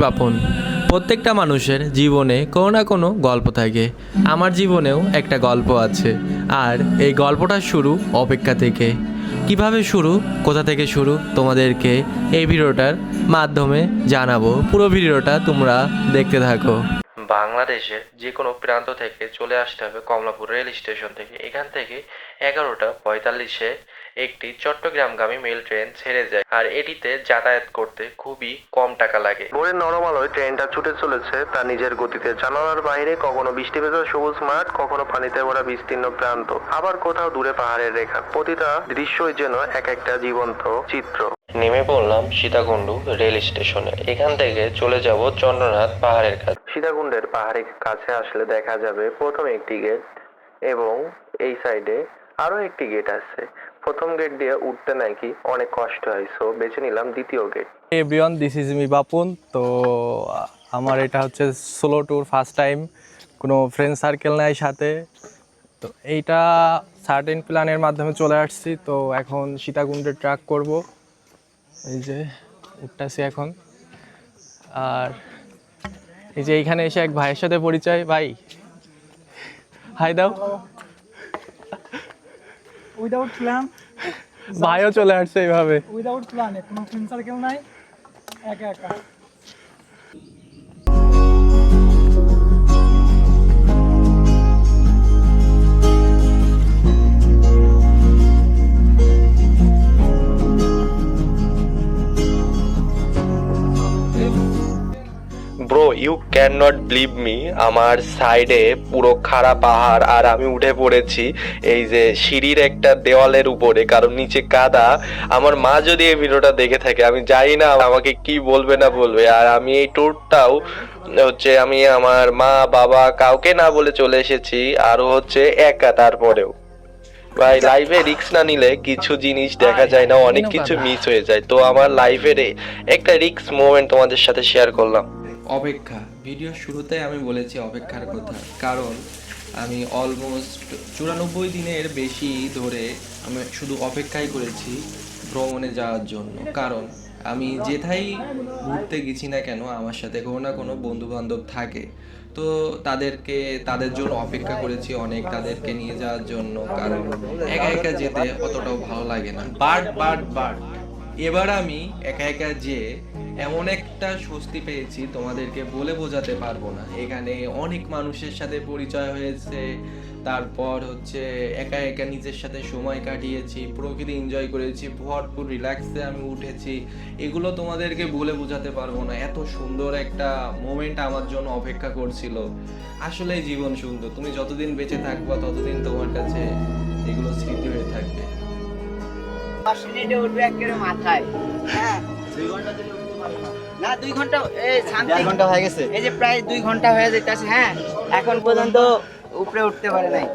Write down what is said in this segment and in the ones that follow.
বাপন। প্রত্যেকটা মানুষের জীবনে কোনো না কোনো গল্প থাকে। আমার জীবনেও একটা গল্প আছে, আর এই গল্পটা শুরু অপেক্ষা থেকে। কিভাবে শুরু, কোথা থেকে শুরু, তোমাদেরকে এই ভিডিওটার মাধ্যমে জানাবো। পুরো ভিডিওটা তোমরা দেখতে থাকো। বাংলাদেশের যে কোনো প্রান্ত থেকে চলে আসতে হবে কমলাপুর রেল স্টেশন থেকে। এখান থেকে 11:45-এ একটি চট্টগ্রামগামী মেল ট্রেন ছেড়ে যায়, আর এটিতে যাতায়াত করতে খুবই কম টাকা লাগে। ভোরের নরম আলোয় ট্রেনটা ছুটে চলেছে তার নিজের গতিতে। জানালার বাইরে কখনো বৃষ্টি ভেজা সবুজ মাঠ, কখনো পানিতে ভরা বিস্তীর্ণ প্রান্ত, আবার কোথাও দূরে পাহাড়ের রেখা। প্রতিটা দৃশ্যই যেন এক একটা জীবন্ত চিত্র। নেমে পড়লাম সীতাকুণ্ড রেল স্টেশনে। এখান থেকে চলে যাব চন্দ্রনাথ পাহাড়ের কাছে। সীতাকুণ্ডের পাহাড়ের কাছে আসলে দেখা যাবে প্রথমে একটি গেট, এবং এই সাইডে আরো একটি গেট আছে। প্রথম গেট দিয়ে উঠতে নাকি অনেক কষ্ট হয়, সো বেছে নিলাম দ্বিতীয় গেট। Everyone, this is me Bapun. তো আমার এটা হচ্ছে সোলো ট্যুর, ফার্স্ট টাইম, কোনো ফ্রেন্ড সার্কেল নাই সাথে। তো এইটা সার্টেন প্ল্যানের মাধ্যমে চলে আসছি। তো এখন সীতাকুণ্ডে ট্র্যাক করব, এই যে উঠতেছি এখন। আর এই যে এইখানে এসে এক ভাইয়ের সাথে পরিচয়। ভাই হাই দাও। উইদাউট প্ল্যান, ভাইও চলে আসছে এইভাবে। উইদাউট প্ল্যানে, কোনো ফ্রেন্ড সার্কেল নাই, একা একা। Bro, you cannot believe me, আমার সাইডে পুরো খাড়া পাহাড় আর আমি উঠে পড়েছি এই যে সিঁড়ির একটা দেওয়ালের উপরে, কারণ নিচে কাদা। আমার মা যদি এই ভিডিওটা দেখে থাকে, আমি জানি না আমাকে কি বলবে না বলবে। আর আমি এই ট্যুরটাও হচ্ছে আমি আমার মা বাবা কাউকে না বলে চলে এসেছি, আরও হচ্ছে একা। তারপরেও ভাই, লাইফে রিস্ক না নিলে কিছু জিনিস দেখা যায় না, অনেক কিছু মিস হয়ে যায়। তো আমার লাইফের একটা রিস্ক মোমেন্ট তোমাদের সাথে শেয়ার করলাম। অপেক্ষা, ভিডিও শুরুতে আমি বলেছি অপেক্ষার কথা, কারণ আমি অলমোস্ট 94 দিনের বেশি ধরে আমি শুধু অপেক্ষাই করেছি ভ্রমণে যাওয়ার জন্য। কারণ আমি যেথায় ঘুরতে গেছি না কেন, আমার সাথে কোনো না কোনো বন্ধু বান্ধব থাকে। তো তাদের জন্য অপেক্ষা করেছি অনেক, তাদেরকে নিয়ে যাওয়ার জন্য। কারণ একা একা যেতে অতটাও ভালো লাগে না। বাট এবার আমি একা একা যে এমন একটা স্বস্তি পেয়েছি তোমাদেরকে বলে বোঝাতে পারবো না। এখানে অনেক মানুষের সাথে পরিচয় হয়েছে, তারপর হচ্ছে একা একা নিজের সাথে সময় কাটিয়েছি, প্রকৃতি এনজয় করেছি, ভরপুর রিল্যাক্সে আমি উঠেছি। এগুলো তোমাদেরকে বলে বোঝাতে পারবো না। এত সুন্দর একটা মোমেন্ট আমার জন্য অপেক্ষা করছিল। আসলে জীবন সুন্দর, তুমি যতদিন বেঁচে থাকবা ততদিন তোমার কাছে এগুলো স্মৃতি হয়ে থাকবে। 10 মিনিটে উঠবে একেবারে মাথায়। হ্যাঁ, 2 ঘন্টা ধরে উঠতে পারবো না। 2 ঘন্টা, এই শান্তি, 1 ঘন্টা হয়ে গেছে। এই যে প্রায় 2 ঘন্টা হয়ে যাইতাছে। হ্যাঁ, এখন পর্যন্ত উপরে উঠতে পারে নাই।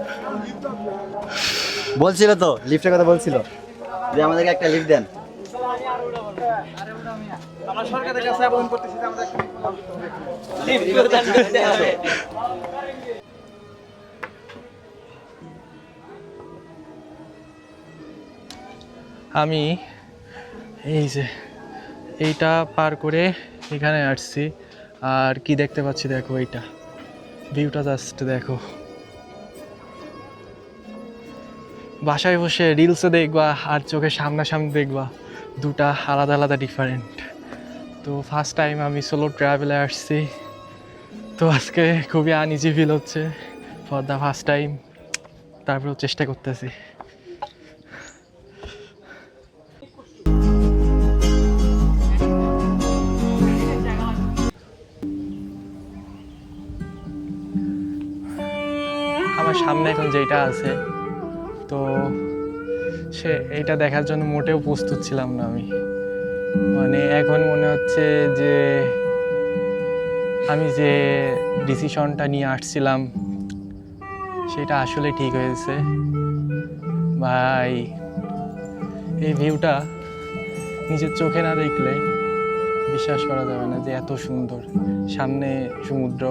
বলছিল তো, লিফটের কথা বলছিল যে আমাদেরকে একটা লিফট দেন। আমরা সরকারের কাছে আবেদন করতেছি যে আমাদের লিফট প্রদান করতে হবে। আমি এই যে এইটা পার করে এখানে আসছি, আর কি দেখতে পাচ্ছি দেখো, এইটা ভিউটা জাস্ট দেখো। বাসায় বসে রিলসে দেখবা আর চোখের সামনাসামনি দেখবা, দুটা আলাদা আলাদা ডিফারেন্ট। তো ফার্স্ট টাইম আমি সোলো ট্রাভেলে আসছি, তো আজকে খুবই আনইজি ফিল হচ্ছে ফর দ্য ফার্স্ট টাইম। তারপরেও চেষ্টা করতেছি। আমার সামনে এখন যেটা আছে, তো এইটা দেখার জন্য মোটেও প্রস্তুত ছিলাম না আমি। মানে এখন মনে হচ্ছে যে আমি যে ডিসিশনটা নিয়ে আসছিলাম সেটা আসলে ঠিক হয়েছে। ভাই, এই ভিউটা নিজের চোখে না দেখলে বিশ্বাস করা যাবে না যে এত সুন্দর। সামনে সমুদ্র,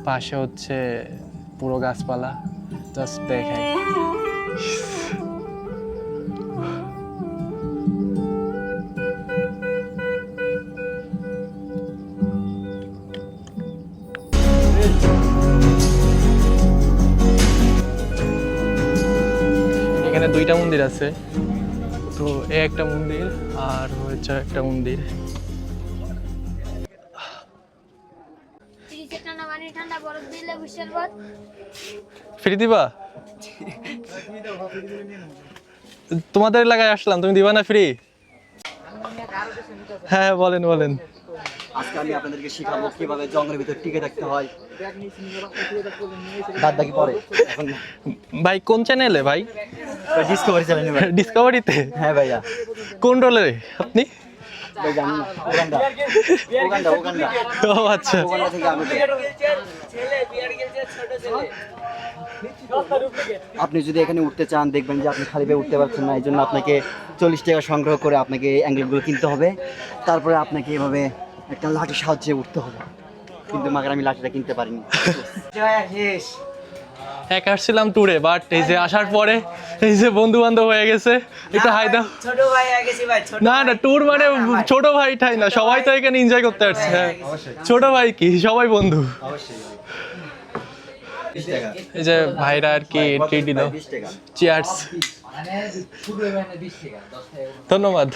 পাশে হচ্ছে পুরো গাছপালা, জাস্ট দেখাই। এখানে দুইটা মন্দির আছে, তো এ একটা মন্দির আর হচ্ছে একটা মন্দির। ফ্রিজে ঠান্ডা পানি, ঠান্ডা বরফ দিলে বিশাল বাদ। ফ্রি দিবা? তোমাদের এলাকায় আসলাম, তুমি দিবা না ফ্রি? হ্যাঁ বলেন বলেন। আজকে আমি আপনাদেরকে শিখাবো কিভাবে জঙ্গলের ভিতর টিকে থাকতে হয়। বাদ বাকি পরে, এখন না। ভাই কোন চ্যানেলে ভাই? ডিসকভারি চ্যানেলে ভাই। ডিসকভারিতে? হ্যাঁ ভাইয়া। কোন রোলে আপনি? ভাই জানি না, ওগান্ডা ওগান্ডা ওগান্ডা ও আচ্ছা। ওগান্ডা থেকে আমি। আপনি যদি এখানে উঠতে চান, দেখবেন যে আপনি খালি পায়ে উঠতে পারছেন না, এই জন্য আপনাকে 40 টাকা সংগ্রহ করে আপনাকে এই অ্যাঙ্গেলগুলো কিনতে হবে। তারপরে আপনাকে এভাবে একটা লাঠির সাহায্যে উঠতে হবে, কিন্তু মাগার আমি লাঠিটা কিনতে পারিনি। এক আসছিলাম ট্যুরে, বাট এই যে আসার পরে এই যে বন্ধু বান্ধব হয়ে গেছে, একটু হাই দাও। ছোট ভাই হয়ে গেছি ভাই, ছোট না না, ট্যুর মানে ছোট ভাই ঠাই না, সবাই তো এখানে এনজয় করতে আসছে। হ্যাঁ, ছোট ভাই কি, সবাই বন্ধু। এই যে ভাইরা আর কি ট্রিট দিল। 20 টাকা। চিয়ার্স। ধন্যবাদ।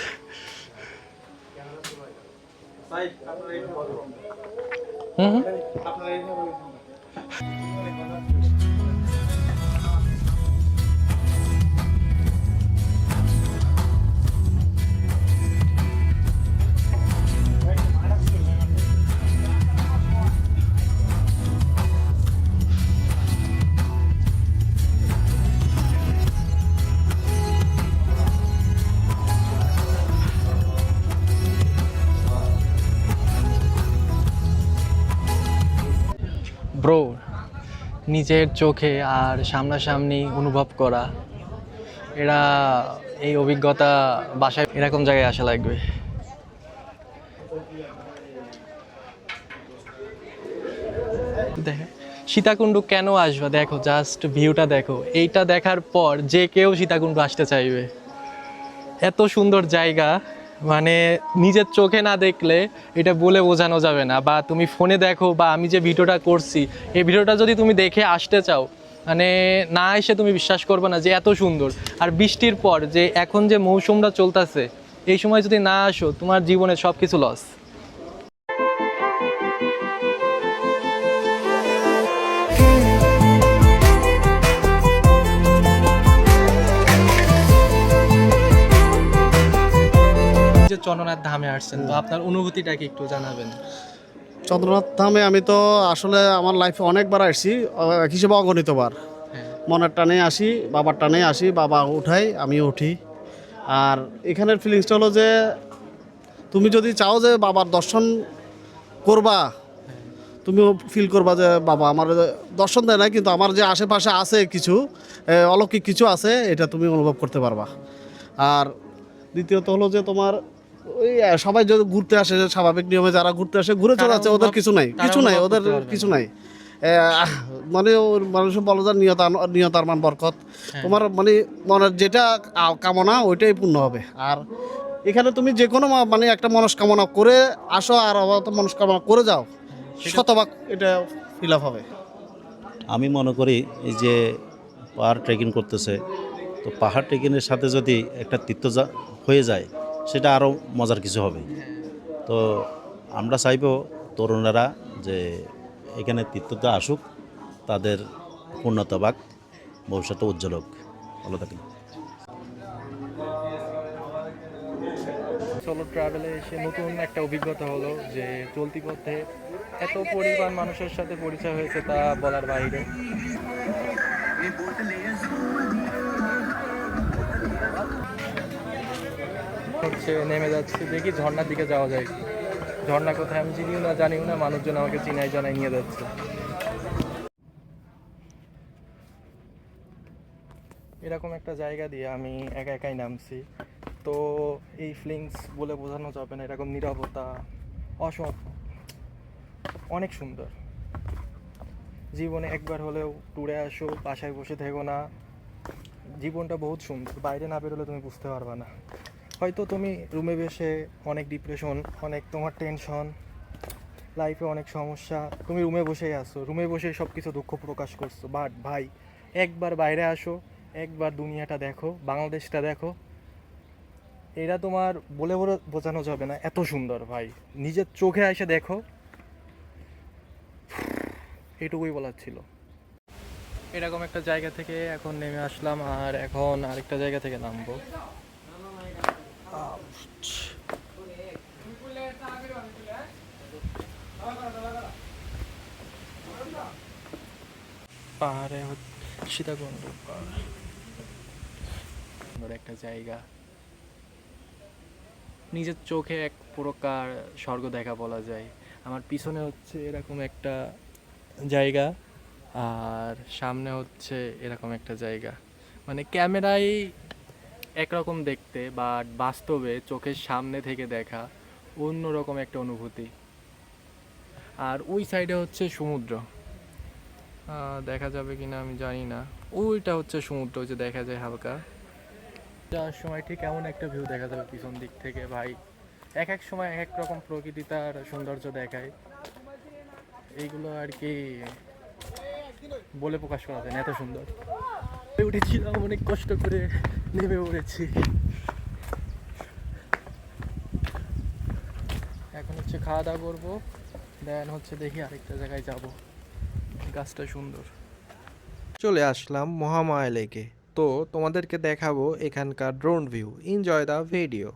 হুম হুম। ব্রো, নিজের চোখে আর সামনাসামনি অনুভব করা, এরা এই অভিজ্ঞতা বাসায় এরকম জায়গায় আসা লাগবে। দেখে সীতাকুণ্ড কেন আসবে, দেখো জাস্ট ভিউটা দেখো। এইটা দেখার পর যে কেউ সীতাকুণ্ড আসতে চাইবে। এত সুন্দর জায়গা, মানে নিজের চোখে না দেখলে এটা বলে বোঝানো যাবে না। বা তুমি ফোনে দেখো, বা আমি যে ভিডিওটা করছি, এই ভিডিওটা যদি তুমি দেখে আসতে চাও, মানে না এসে তুমি বিশ্বাস করবে না যে এত সুন্দর। আর বৃষ্টির পর যে এখন যে মৌসুমটা চলতেছে, এই সময় যদি না আসো, তোমার জীবনে সব কিছু লস। যে চন্দ্রনাথ ধামে আসছেন, তো আপনার অনুভূতিটা কি একটু জানাবেন? চন্দ্রনাথ ধামে আমি তো আসলে আমার লাইফে অনেকবার আসছি, হিসেবে অগণিতবার। মনের টানে আসি, বাবার টানে আসি, বাবা উঠাই, আমি উঠি। আর এখানের ফিলিংসটা হলো যে তুমি যদি চাও যে বাবার দর্শন করবা, তুমিও ফিল করবা যে বাবা আমার দর্শন দেয় না, কিন্তু আমার যে আশেপাশে আছে কিছু অলৌকিক কিছু আছে, এটা তুমি অনুভব করতে পারবা। আর দ্বিতীয়ত হলো যে তোমার ওই সবাই যদি ঘুরতে আসে, স্বাভাবিক নিয়মে যারা ঘুরতে আসে ঘুরে চলে যাচ্ছে, ওদের কিছু নাই, ওদের কিছু নাই। মানে ওর মানুষের বলো যে নিয়তার মান বরকত, তোমার মানে মনের যেটা কামনা ওইটাই পূর্ণ হবে। আর এখানে তুমি যে কোনো মানে একটা মনস্কামনা করে আসো, আর মনস্কামনা করে যাও, শতভাগ এটা ফিল আপ হবে। আমি মনে করি এই যে পাহাড় ট্রেকিং করতেছে, তো পাহাড় ট্রেকিংয়ের সাথে যদি একটা তীর্থ হয়ে যায়, সেটা আরও মজার কিছু হবে। তো আমরা চাইব তরুণেরা যে এখানে তীর্থতে আসুক, তাদের পূর্ণতা বাক, ভবিষ্যতে উজ্জ্বল হোক। ভালো থাকেন। সোলো ট্রাভেলে এসে নতুন একটা অভিজ্ঞতা হলো যে চলতি পথে এত পরিমাণ মানুষের সাথে পরিচয় হয়েছে, তা বলার বাইরে। হচ্ছে নেমে যাচ্ছে, দেখি ঝর্ণার দিকে যাওয়া যায়। ঝর্ণা কোথায় আমি জানিও না, মানুষজন আমাকে চিনাই জানাই নিয়ে যাচ্ছে। এরকম একটা জায়গা দিয়ে আমি একা একাই নামছি, তো এই ফিলিংস বলে বোঝানো যাবে না। এরকম নীরবতা অনেক সুন্দর। জীবনে একবার হলেও ট্যুরে আসো, বাসায় বসে থেকো না। জীবনটা বহুত সুন্দর, বাইরে না বেরোলে তুমি বুঝতে পারবে না। হয়তো তুমি রুমে বসে অনেক ডিপ্রেশন, অনেক তোমার টেনশন, লাইফে অনেক সমস্যা, তুমি রুমে বসেই আসো, রুমে বসেই সব কিছু দুঃখ প্রকাশ করছো। বাট ভাই একবার বাইরে আসো, একবার দুনিয়াটা দেখো, বাংলাদেশটা দেখো, এটা তোমার বলে বলে বোঝানো যাবে না, এত সুন্দর ভাই। নিজের চোখে এসে দেখো, এটুকুই বলার ছিল। এরকম একটা জায়গা থেকে এখন নেমে আসলাম, আর এখন আরেকটা জায়গা থেকে নামবো। পাহাড়ে সীতাকুণ্ড পাহাড়, সুন্দর একটা জায়গা, নিজের চোখে এক প্রকার স্বর্গ দেখা বলা যায়। আমার পিছনে হচ্ছে এরকম একটা জায়গা, আর সামনে হচ্ছে এরকম একটা জায়গা। মানে ক্যামেরায় একরকম দেখতে, বাট বাস্তবে চোখের সামনে থেকে দেখা অন্যরকম একটা অনুভূতি। আর ওই সাইডে হচ্ছে সমুদ্র, দেখা যাবে কিনা আমি জানি না। ওইটা হচ্ছে সমুদ্র, যে দেখা যায় হালকা। যাওয়ার সময় ঠিক এমন একটা ভিউ দেখা যাবে পিছন দিক থেকে ভাই। এক এক সময় এক এক রকম প্রকৃতি তার সৌন্দর্য দেখায়, এইগুলো আর কি বলে প্রকাশ করা যায় না, এত সুন্দর। উঠেছিলাম অনেক কষ্ট করে, নেমে পড়েছি। এখন হচ্ছে খাওয়া দাওয়া করবো, দেন হচ্ছে দেখি আরেকটা জায়গায় যাব। গাছটা সুন্দর। চলে আসলাম মহামায়া লেকে, তো তোমাদেরকে দেখাবো এখানকার drone view. Enjoy the video.